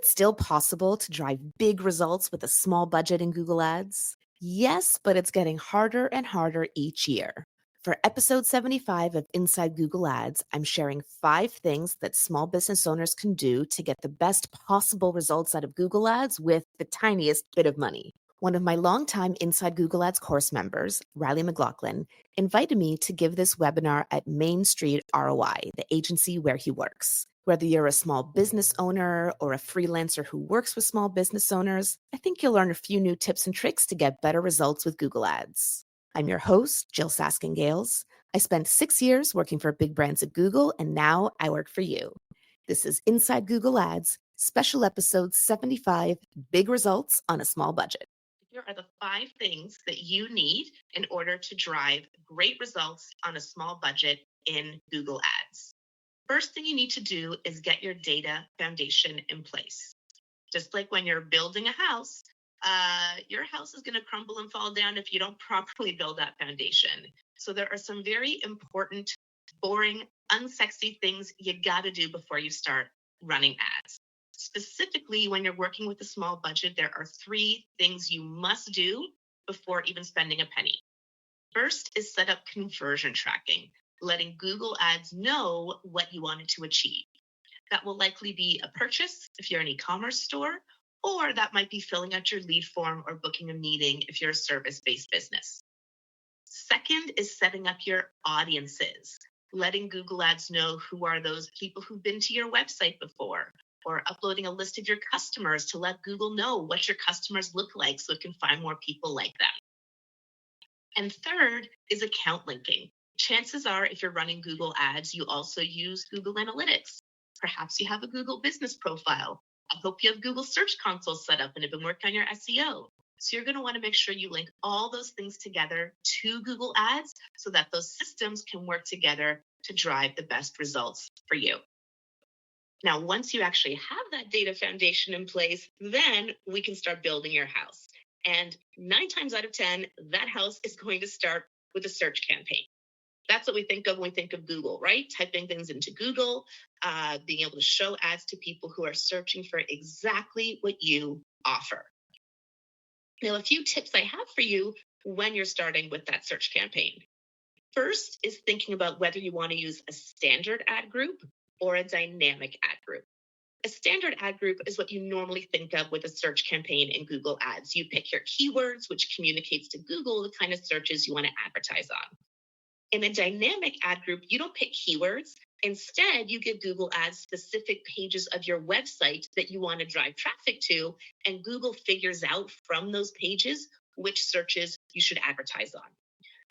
it still possible to drive big results with a small budget in Google Ads? Yes, but it's getting harder and harder each year. For episode 75 of Inside Google Ads, I'm sharing 5 things that small business owners can do to get the best possible results out of Google Ads with the tiniest bit of money. One of my longtime Inside Google Ads course members, Riley McLaughlin, invited me to give this webinar at Main Street ROI, the agency where he works. Whether you're a small business owner or a freelancer who works with small business owners, I think you'll learn a few new tips and tricks to get better results with Google Ads. I'm your host, Jyll Saskin Gales. I spent 6 years working for big brands at Google, and now I work for you. This is Inside Google Ads, special episode 75, Big Results on a Small Budget. Here are the 5 things that you need in order to drive great results on a small budget in Google Ads. First thing you need to do is get your data foundation in place. Just like when you're building a house, your house is going to crumble and fall down if you don't properly build that foundation. So there are some very important, boring, unsexy things you got to do before you start running ads. Specifically, when you're working with a small budget, there are 3 things you must do before even spending a penny. First is set up conversion tracking, letting Google Ads know what you wanted to achieve. That will likely be a purchase if you're an e-commerce store, or that might be filling out your lead form or booking a meeting if you're a service-based business. Second is setting up your audiences, letting Google Ads know who are those people who've been to your website before, or uploading a list of your customers to let Google know what your customers look like so it can find more people like them. And third is account linking. Chances are, if you're running Google Ads, you also use Google Analytics. Perhaps you have a Google business profile. I hope you have Google Search Console set up and have been working on your SEO. So you're going to want to make sure you link all those things together to Google Ads so that those systems can work together to drive the best results for you. Now, once you actually have that data foundation in place, then we can start building your house. And 9 times out of 10, that house is going to start with a search campaign. That's what we think of when we think of Google, right? Typing things into Google, being able to show ads to people who are searching for exactly what you offer. Now, a few tips I have for you when you're starting with that search campaign. First is thinking about whether you want to use a standard ad group or a dynamic ad group. A standard ad group is what you normally think of with a search campaign in Google Ads. You pick your keywords, which communicates to Google the kind of searches you want to advertise on. In a dynamic ad group, you don't pick keywords. Instead, you give Google Ads specific pages of your website that you want to drive traffic to, and Google figures out from those pages which searches you should advertise on.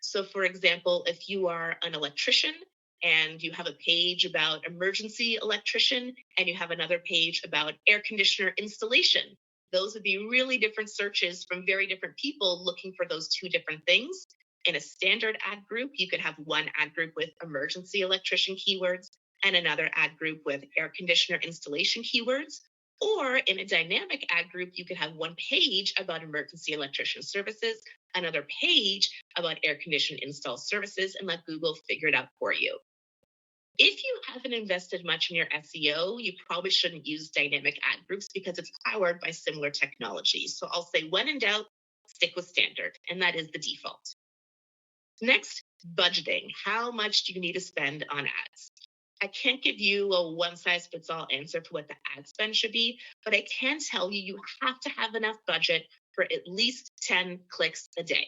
So, for example, if you are an electrician and you have a page about emergency electrician and you have another page about air conditioner installation, those would be really different searches from very different people looking for those 2 different things. In a standard ad group, you could have one ad group with emergency electrician keywords and another ad group with air conditioner installation keywords. Or in a dynamic ad group, you could have one page about emergency electrician services, another page about air conditioner install services, and let Google figure it out for you. If you haven't invested much in your SEO, you probably shouldn't use dynamic ad groups because it's powered by similar technology. So I'll say, when in doubt, stick with standard, and that is the default. Next, budgeting. How much do you need to spend on ads? I can't give you a one-size-fits-all answer for what the ad spend should be, but I can tell you you have to have enough budget for at least 10 clicks a day.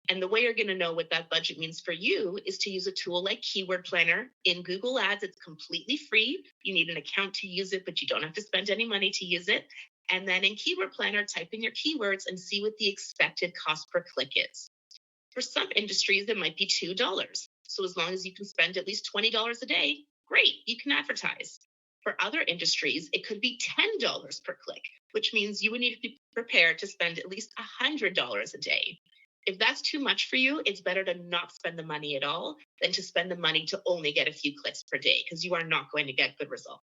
And the way you're going to know what that budget means for you is to use a tool like Keyword Planner. In Google Ads, it's completely free. You need an account to use it, but you don't have to spend any money to use it. And then in Keyword Planner, type in your keywords and see what the expected cost per click is. For some industries, it might be $2. So as long as you can spend at least $20 a day, great, you can advertise. For other industries, it could be $10 per click, which means you would need to be prepared to spend at least $100 a day. If that's too much for you, it's better to not spend the money at all than to spend the money to only get a few clicks per day, because you are not going to get good results.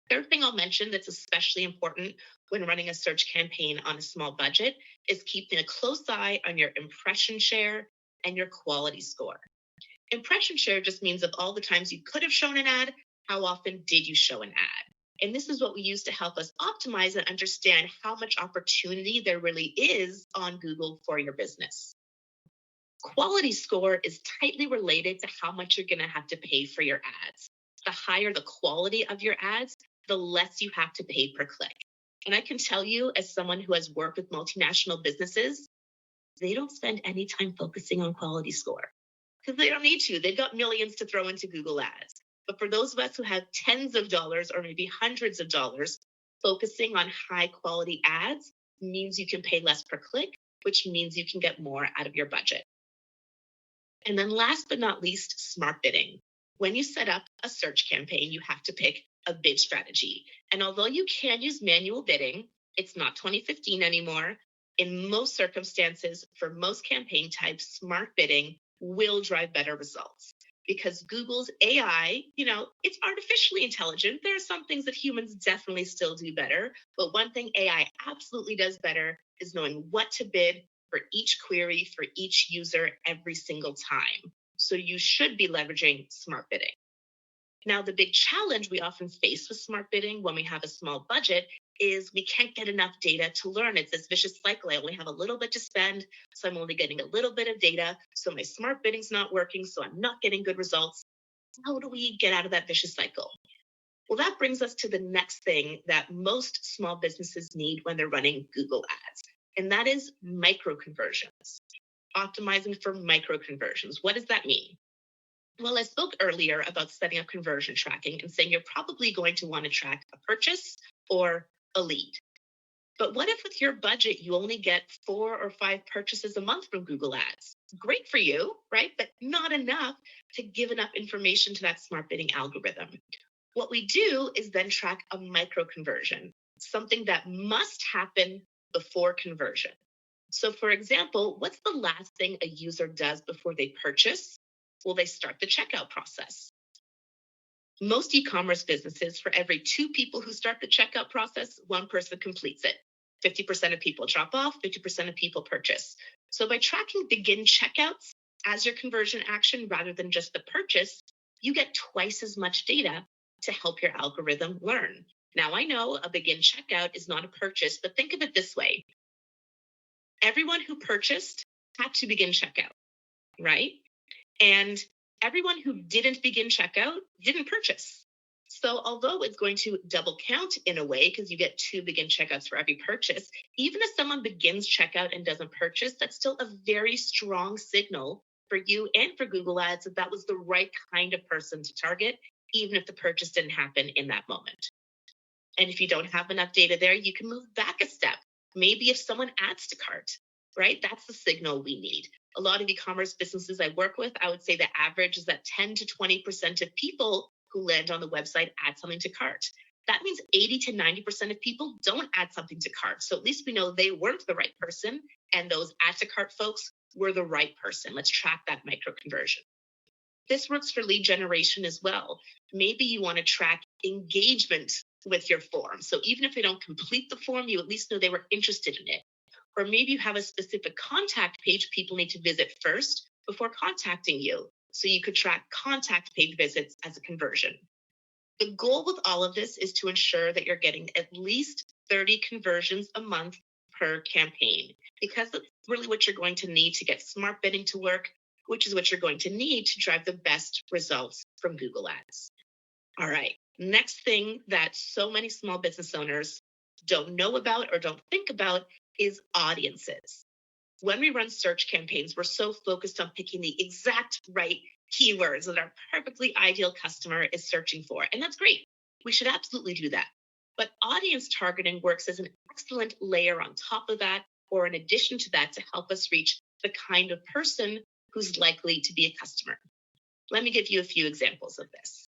Third thing I'll mention that's especially important when running a search campaign on a small budget is keeping a close eye on your impression share and your quality score. Impression share just means of all the times you could have shown an ad, how often did you show an ad? And this is what we use to help us optimize and understand how much opportunity there really is on Google for your business. Quality score is tightly related to how much you're going to have to pay for your ads. The higher the quality of your ads, the less you have to pay per click. And I can tell you, as someone who has worked with multinational businesses, they don't spend any time focusing on quality score because they don't need to. They've got millions to throw into Google Ads. But for those of us who have tens of dollars or maybe hundreds of dollars, focusing on high quality ads means you can pay less per click, which means you can get more out of your budget. And then last but not least, smart bidding. When you set up a search campaign, you have to pick a bid strategy. And although you can use manual bidding, it's not 2015 anymore. In most circumstances, for most campaign types, smart bidding will drive better results because Google's AI, it's artificially intelligent. There are some things that humans definitely still do better. But one thing AI absolutely does better is knowing what to bid for each query, for each user every single time. So you should be leveraging smart bidding. Now, the big challenge we often face with smart bidding when we have a small budget is we can't get enough data to learn. It's this vicious cycle. I only have a little bit to spend, so I'm only getting a little bit of data. So my smart bidding's not working, so I'm not getting good results. How do we get out of that vicious cycle? Well, that brings us to the next thing that most small businesses need when they're running Google Ads, and that is micro conversions. Optimizing for micro conversions. What does that mean? Well, I spoke earlier about setting up conversion tracking and saying you're probably going to want to track a purchase or a lead. But what if with your budget, you only get 4 or 5 purchases a month from Google Ads? Great for you, right? But not enough to give enough information to that smart bidding algorithm. What we do is then track a micro conversion, something that must happen before conversion. So for example, what's the last thing a user does before they purchase? Well, they start the checkout process. Most e-commerce businesses, for every 2 people who start the checkout process, 1 person completes it. 50% of people drop off, 50% of people purchase. So by tracking begin checkouts as your conversion action rather than just the purchase, you get twice as much data to help your algorithm learn. Now, I know a begin checkout is not a purchase, but think of it this way. Everyone who purchased had to begin checkout, right? And everyone who didn't begin checkout didn't purchase. So although it's going to double count in a way because you get 2 begin checkouts for every purchase, even if someone begins checkout and doesn't purchase, that's still a very strong signal for you and for Google Ads that that was the right kind of person to target, even if the purchase didn't happen in that moment. And if you don't have enough data there, you can move back a step. Maybe if someone adds to cart, right? That's the signal we need. A lot of e-commerce businesses I work with, I would say the average is that 10 to 20% of people who land on the website add something to cart. That means 80 to 90% of people don't add something to cart. So at least we know they weren't the right person, and those add to cart folks were the right person. Let's track that micro conversion. This works for lead generation as well. Maybe you want to track engagement with your form. So even if they don't complete the form, you at least know they were interested in it. Or maybe you have a specific contact page people need to visit first before contacting you. So you could track contact page visits as a conversion. The goal with all of this is to ensure that you're getting at least 30 conversions a month per campaign, because that's really what you're going to need to get smart bidding to work, which is what you're going to need to drive the best results from Google Ads. All right, next thing that so many small business owners don't know about or don't think about is audiences. When we run search campaigns, we're so focused on picking the exact right keywords that our perfectly ideal customer is searching for. And that's great. We should absolutely do that. But audience targeting works as an excellent layer on top of that, or in addition to that, to help us reach the kind of person who's likely to be a customer. Let me give you a few examples of this.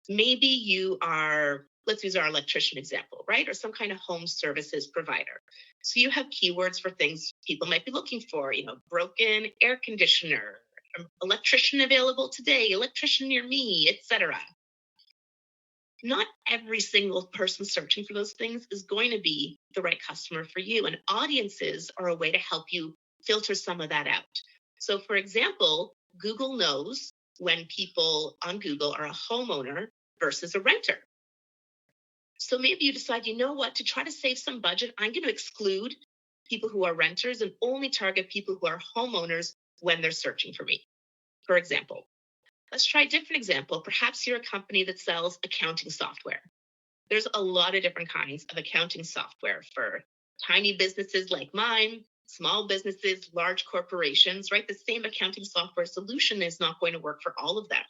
Maybe you are, let's use our electrician example, right? Or some kind of home services provider. So you have keywords for things people might be looking for, broken air conditioner, electrician available today, electrician near me, etc. Not every single person searching for those things is going to be the right customer for you. And audiences are a way to help you filter some of that out. So for example, Google knows when people on Google are a homeowner versus a renter. So maybe you decide, you know what, to try to save some budget, I'm going to exclude people who are renters and only target people who are homeowners when they're searching for me. For example, let's try a different example. Perhaps you're a company that sells accounting software. There's a lot of different kinds of accounting software for tiny businesses like mine, small businesses, large corporations, right? The same accounting software solution is not going to work for all of them.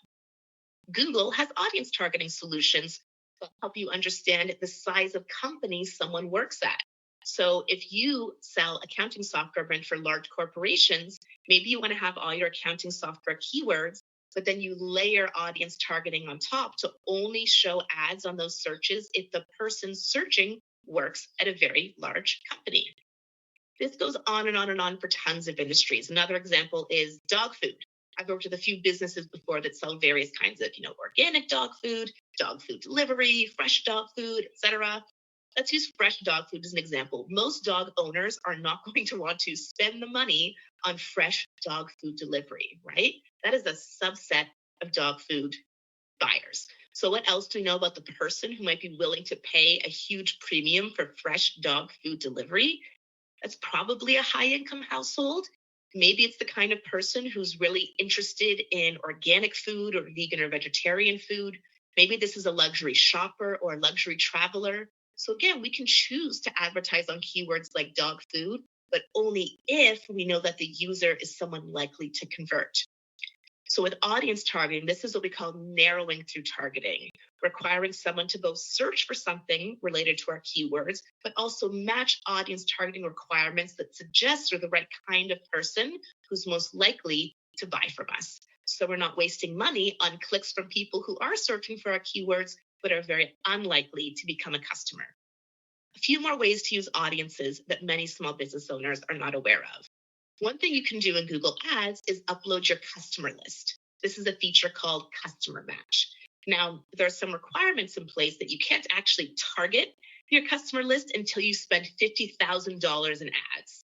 Google has audience targeting solutions that help you understand the size of company someone works at. So if you sell accounting software meant for large corporations, maybe you want to have all your accounting software keywords, but then you layer audience targeting on top to only show ads on those searches if the person searching works at a very large company. This goes on and on and on for tons of industries. Another example is dog food. I've worked with a few businesses before that sell various kinds of, organic dog food delivery, fresh dog food, etc. Let's use fresh dog food as an example. Most dog owners are not going to want to spend the money on fresh dog food delivery, right? That is a subset of dog food buyers. So what else do we know about the person who might be willing to pay a huge premium for fresh dog food delivery? That's probably a high income household. Maybe it's the kind of person who's really interested in organic food or vegan or vegetarian food. Maybe this is a luxury shopper or a luxury traveler. So again, we can choose to advertise on keywords like dog food, but only if we know that the user is someone likely to convert. So with audience targeting, this is what we call narrowing through targeting, requiring someone to both search for something related to our keywords, but also match audience targeting requirements that suggest they're the right kind of person who's most likely to buy from us. So we're not wasting money on clicks from people who are searching for our keywords, but are very unlikely to become a customer. A few more ways to use audiences that many small business owners are not aware of. One thing you can do in Google Ads is upload your customer list. This is a feature called Customer Match. Now, there are some requirements in place that you can't actually target your customer list until you spend $50,000 in ads.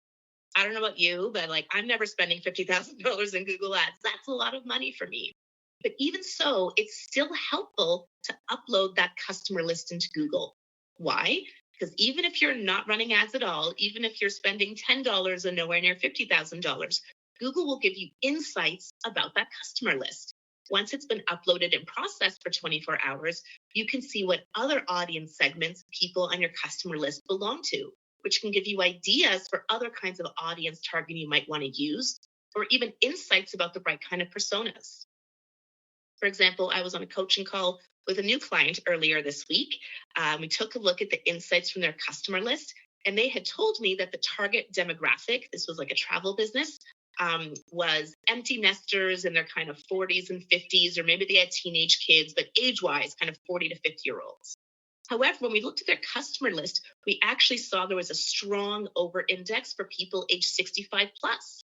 I don't know about you, but I'm never spending $50,000 in Google Ads. That's a lot of money for me. But even so, it's still helpful to upload that customer list into Google. Why? Because even if you're not running ads at all, even if you're spending $10 and nowhere near $50,000, Google will give you insights about that customer list. Once it's been uploaded and processed for 24 hours, you can see what other audience segments people on your customer list belong to, which can give you ideas for other kinds of audience targeting you might want to use, or even insights about the right kind of personas. For example, I was on a coaching call with a new client earlier this week. We took a look at the insights from their customer list, and they had told me that the target demographic, this was like a travel business, was empty nesters in their kind of 40s and 50s, or maybe they had teenage kids, but age-wise, kind of 40 to 50-year-olds. However, when we looked at their customer list, we actually saw there was a strong over-index for people age 65 plus.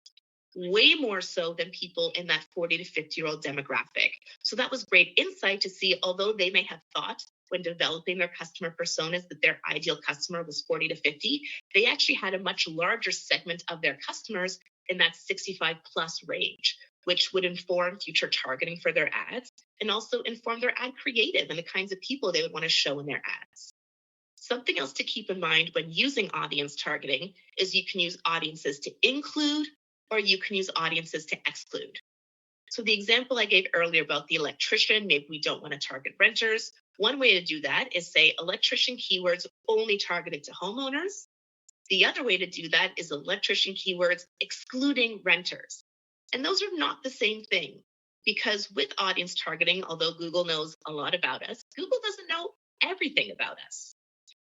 Way more so than people in that 40 to 50-year-old demographic. So that was great insight to see, although they may have thought when developing their customer personas that their ideal customer was 40 to 50, they actually had a much larger segment of their customers in that 65 plus range, which would inform future targeting for their ads and also inform their ad creative and the kinds of people they would want to show in their ads. Something else to keep in mind when using audience targeting is you can use audiences to include or you can use audiences to exclude. So the example I gave earlier about the electrician, maybe we don't want to target renters. One way to do that is say electrician keywords only targeted to homeowners. The other way to do that is electrician keywords excluding renters. And those are not the same thing, because with audience targeting, although Google knows a lot about us, Google doesn't know everything about us.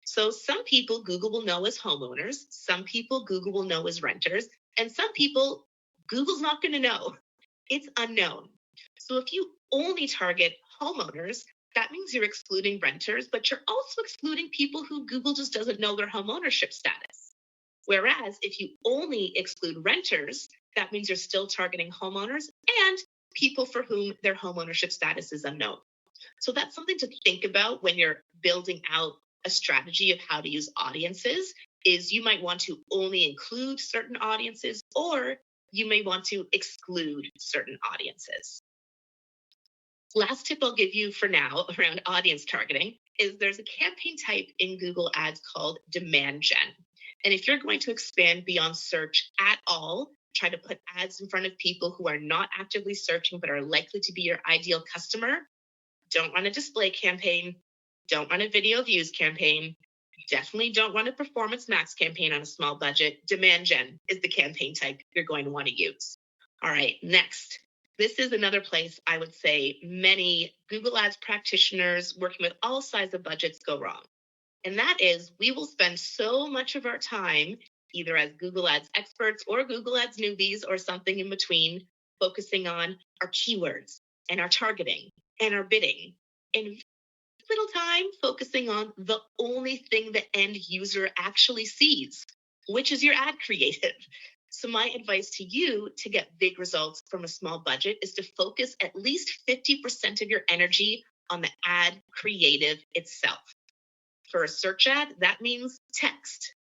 So some people Google will know as homeowners, some people Google will know as renters, and some people Google's not going to know. It's unknown. So if you only target homeowners, that means you're excluding renters, but you're also excluding people who Google just doesn't know their homeownership status. Whereas if you only exclude renters, that means you're still targeting homeowners and people for whom their homeownership status is unknown. So that's something to think about when you're building out a strategy of how to use audiences. Is you might want to only include certain audiences, or you may want to exclude certain audiences. Last tip I'll give you for now around audience targeting is there's a campaign type in Google Ads called demand gen. And if you're going to expand beyond search at all, try to put ads in front of people who are not actively searching but are likely to be your ideal customer, don't run a display campaign, don't run a video views campaign, definitely don't run a performance max campaign on a small budget. Demand gen is the campaign type you're going to want to use. All right, next. This is another place I would say many Google Ads practitioners working with all sizes of budgets go wrong. And that is we will spend so much of our time, either as Google Ads experts or Google Ads newbies or something in between, focusing on our keywords and our targeting and our bidding, and little time focusing on the only thing the end user actually sees, which is your ad creative. So my advice to you to get big results from a small budget is to focus at least 50% of your energy on the ad creative itself. For a search ad, that means text.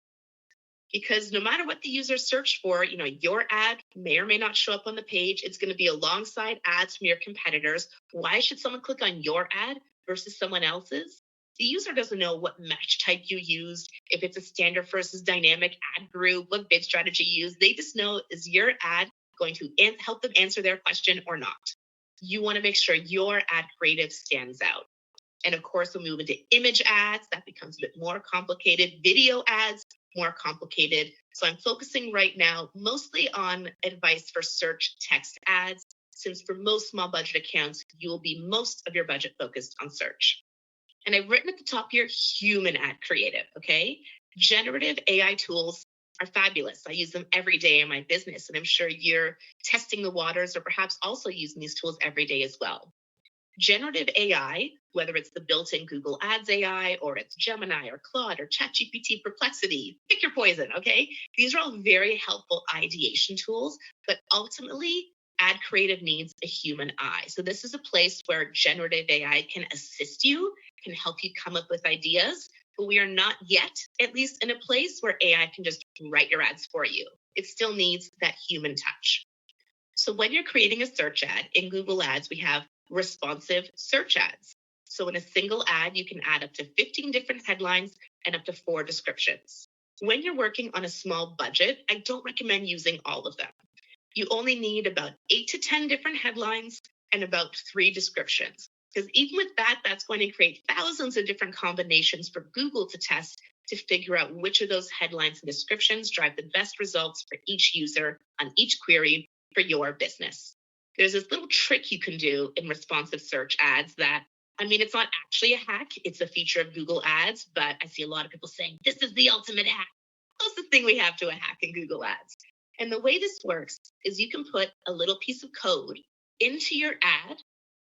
Because no matter what the user searched for, your ad may or may not show up on the page. It's going to be alongside ads from your competitors. Why should someone click on your ad versus someone else's? The user doesn't know what match type you used, if it's a standard versus dynamic ad group, what bid strategy you use. They just know, is your ad going to help them answer their question or not? You want to make sure your ad creative stands out. And of course, we'll move into image ads. That becomes a bit more complicated. Video ads, more complicated. So I'm focusing right now mostly on advice for search text ads, since for most small budget accounts, you will be most of your budget focused on search. And I've written at the top here, human ad creative, okay? Generative AI tools are fabulous. I use them every day in my business, and I'm sure you're testing the waters or perhaps also using these tools every day as well. Generative AI, whether it's the built-in Google Ads AI or it's Gemini or Claude or ChatGPT Perplexity, pick your poison, okay? These are all very helpful ideation tools, but ultimately, ad creative needs a human eye. So this is a place where generative AI can assist you, can help you come up with ideas, but we are not yet, at least in a place where AI can just write your ads for you. It still needs that human touch. So when you're creating a search ad in Google Ads, we have responsive search ads. So in a single ad, you can add up to 15 different headlines and up to 4 descriptions. When you're working on a small budget, I don't recommend using all of them. You only need about 8 to 10 different headlines and about 3 descriptions. Because even with that, that's going to create thousands of different combinations for Google to test to figure out which of those headlines and descriptions drive the best results for each user on each query for your business. There's this little trick you can do in responsive search ads that, it's not actually a hack. It's a feature of Google Ads, but I see a lot of people saying, this is the ultimate hack. Closest thing we have to a hack in Google Ads. And the way this works is you can put a little piece of code into your ad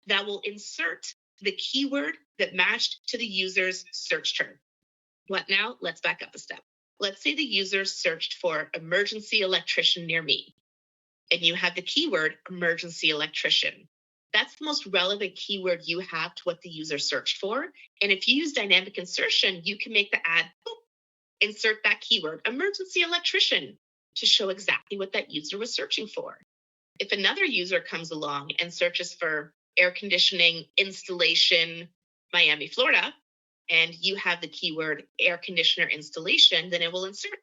that will insert the keyword that matched to the user's search term. What now? Let's back up a step. Let's say the user searched for emergency electrician near me, and you have the keyword emergency electrician. That's the most relevant keyword you have to what the user searched for. And if you use dynamic insertion, you can make the ad insert that keyword emergency electrician to show exactly what that user was searching for. If another user comes along and searches for air conditioning installation, Miami, Florida, and you have the keyword air conditioner installation, then it will insert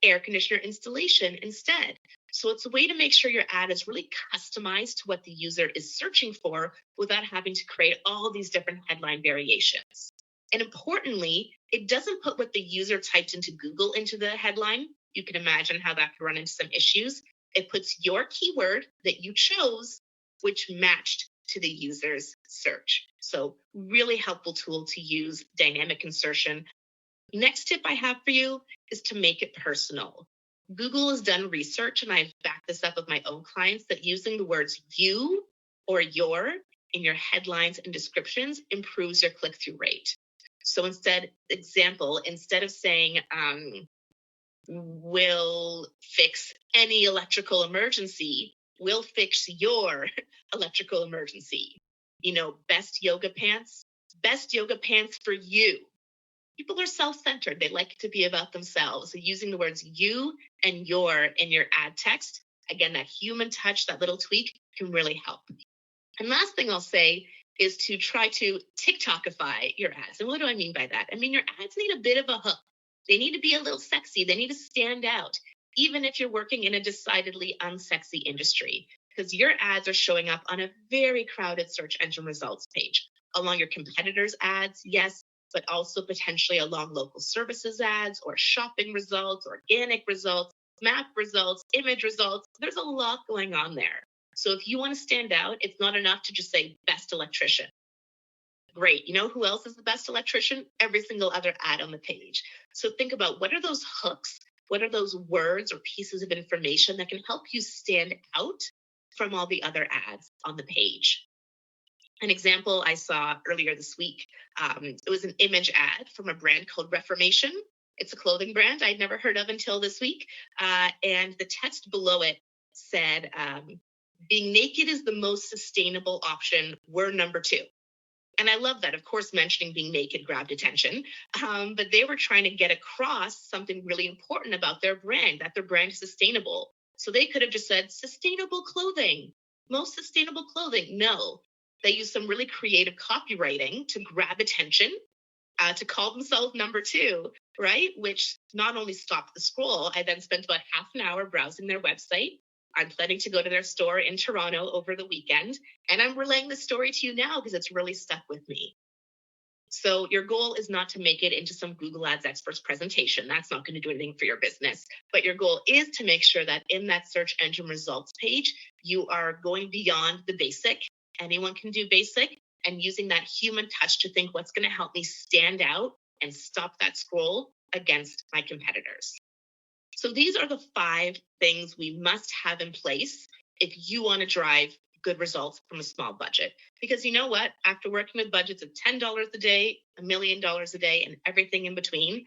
air conditioner installation instead. So it's a way to make sure your ad is really customized to what the user is searching for without having to create all these different headline variations. And importantly, it doesn't put what the user typed into Google into the headline. You can imagine how that could run into some issues. It puts your keyword that you chose, which matched to the user's search. So really helpful tool to use, dynamic insertion. Next tip I have for you is to make it personal. Google has done research, and I've backed this up with my own clients, that using the words you or your in your headlines and descriptions improves your click-through rate. So instead of saying, will fix any electrical emergency, will fix your electrical emergency. Best yoga pants for you. People are self-centered. They like it to be about themselves. So using the words you and your in your ad text, again, that human touch, that little tweak can really help. And last thing I'll say is to try to TikTokify your ads. And what do I mean by that? I mean, your ads need a bit of a hook. They need to be a little sexy. They need to stand out, even if you're working in a decidedly unsexy industry, because your ads are showing up on a very crowded search engine results page, along your competitors' ads, yes, but also potentially along local services ads or shopping results, organic results, map results, image results. There's a lot going on there. So if you want to stand out, it's not enough to just say best electrician. Great. You know who else is the best electrician? Every single other ad on the page. So think about, what are those hooks? What are those words or pieces of information that can help you stand out from all the other ads on the page? An example I saw earlier this week, it was an image ad from a brand called Reformation. It's a clothing brand I'd never heard of until this week. And the text below it said, being naked is the most sustainable option. We're number 2. And I love that. Of course, mentioning being naked grabbed attention, but they were trying to get across something really important about their brand, that their brand is sustainable. So they could have just said sustainable clothing, most sustainable clothing. No, they used some really creative copywriting to grab attention, to call themselves number 2, right? Which not only stopped the scroll, I then spent about half an hour browsing their website. I'm planning to go to their store in Toronto over the weekend, and I'm relaying the story to you now because it's really stuck with me. So your goal is not to make it into some Google Ads expert's presentation. That's not going to do anything for your business. But your goal is to make sure that in that search engine results page, you are going beyond the basic. Anyone can do basic, and using that human touch to think, what's going to help me stand out and stop that scroll against my competitors. So these are the 5 things we must have in place if you want to drive good results from a small budget. Because you know what? After working with budgets of $10 a day, $1 million a day, and everything in between,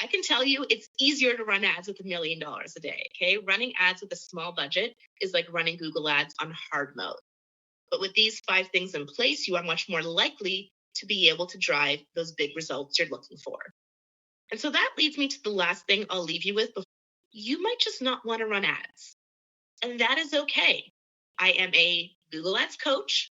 I can tell you it's easier to run ads with $1 million a day, okay? Running ads with a small budget is like running Google Ads on hard mode. But with these 5 things in place, you are much more likely to be able to drive those big results you're looking for. And so that leads me to the last thing I'll leave you with. You might just not want to run ads, and that is okay. I am a Google Ads coach,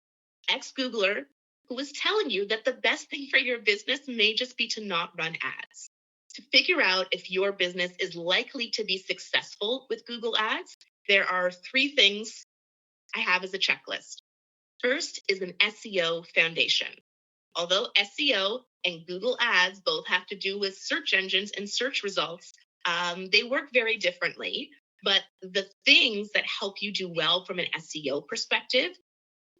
ex-Googler, who is telling you that the best thing for your business may just be to not run ads. To figure out if your business is likely to be successful with Google Ads, there are 3 things I have as a checklist. First is an SEO foundation. Although SEO and Google Ads both have to do with search engines and search results, they work very differently. But the things that help you do well from an SEO perspective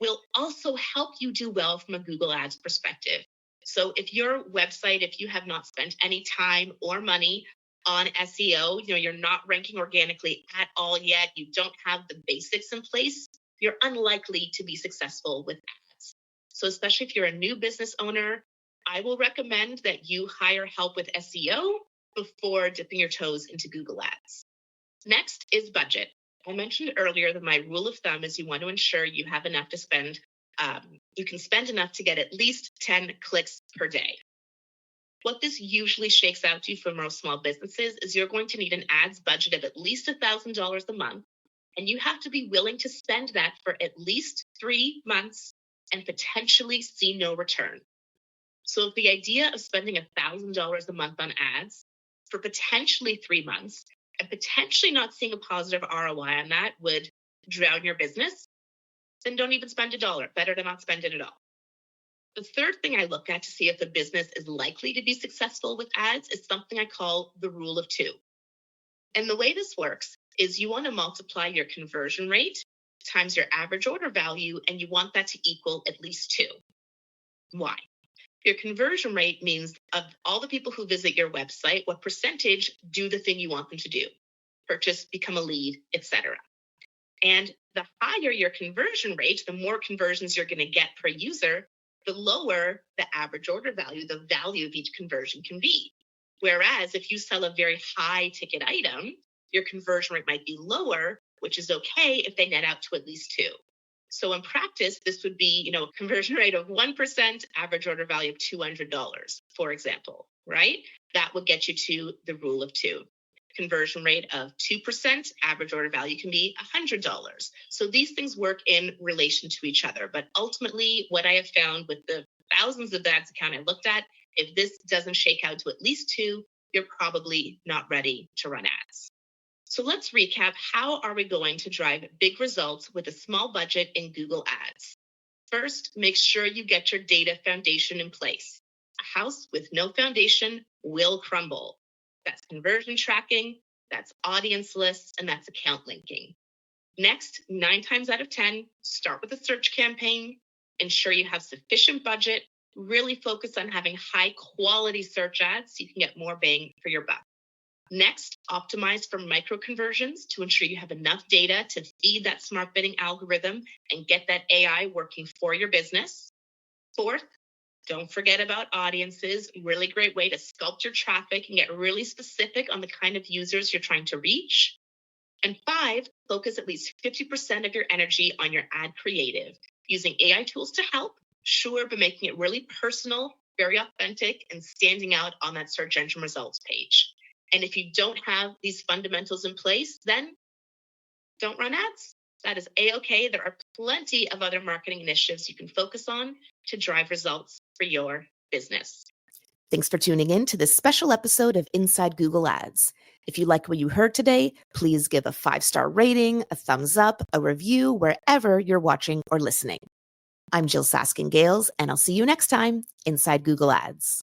will also help you do well from a Google Ads perspective. So if your website, if you have not spent any time or money on SEO, you're not ranking organically at all yet, you don't have the basics in place, you're unlikely to be successful with ads. So especially if you're a new business owner, I will recommend that you hire help with SEO before dipping your toes into Google Ads. Next is budget. I mentioned earlier that my rule of thumb is you want to ensure you have enough to spend. You can spend enough to get at least 10 clicks per day. What this usually shakes out to for most small businesses is you're going to need an ads budget of at least $1,000 a month, and you have to be willing to spend that for at least 3 months and potentially see no return. So if the idea of spending $1,000 a month on ads for potentially 3 months and potentially not seeing a positive ROI on that would drown your business, then don't even spend $1. Better to not spend it at all. The third thing I look at to see if a business is likely to be successful with ads is something I call the rule of 2. And the way this works is you want to multiply your conversion rate times your average order value, and you want that to equal at least 2. Why? Your conversion rate means of all the people who visit your website, what percentage do the thing you want them to do? Purchase, become a lead, etc. And the higher your conversion rate, the more conversions you're going to get per user, the lower the average order value, the value of each conversion can be. Whereas if you sell a very high ticket item, your conversion rate might be lower, which is okay if they net out to at least 2. So in practice, this would be, a conversion rate of 1%, average order value of $200, for example, right? That would get you to the rule of 2. conversion rate of 2%, average order value can be $100. So these things work in relation to each other. But ultimately, what I have found with the thousands of ads account I looked at, if this doesn't shake out to at least 2, you're probably not ready to run ads. So let's recap. How are we going to drive big results with a small budget in Google Ads? First, make sure you get your data foundation in place. A house with no foundation will crumble. That's conversion tracking, that's audience lists, and that's account linking. Next, 9 times out of 10, start with a search campaign. Ensure you have sufficient budget. Really focus on having high quality search ads so you can get more bang for your buck. Next, optimize for micro conversions to ensure you have enough data to feed that smart bidding algorithm and get that AI working for your business. Fourth, don't forget about audiences. Really great way to sculpt your traffic and get really specific on the kind of users you're trying to reach. And 5, focus at least 50% of your energy on your ad creative, using AI tools to help, sure, but making it really personal, very authentic, and standing out on that search engine results page. And if you don't have these fundamentals in place, then don't run ads. That is A-okay. There are plenty of other marketing initiatives you can focus on to drive results for your business. Thanks for tuning in to this special episode of Inside Google Ads. If you like what you heard today, please give a 5-star rating, a thumbs up, a review, wherever you're watching or listening. I'm Jyll Saskin Gales, and I'll see you next time inside Google Ads.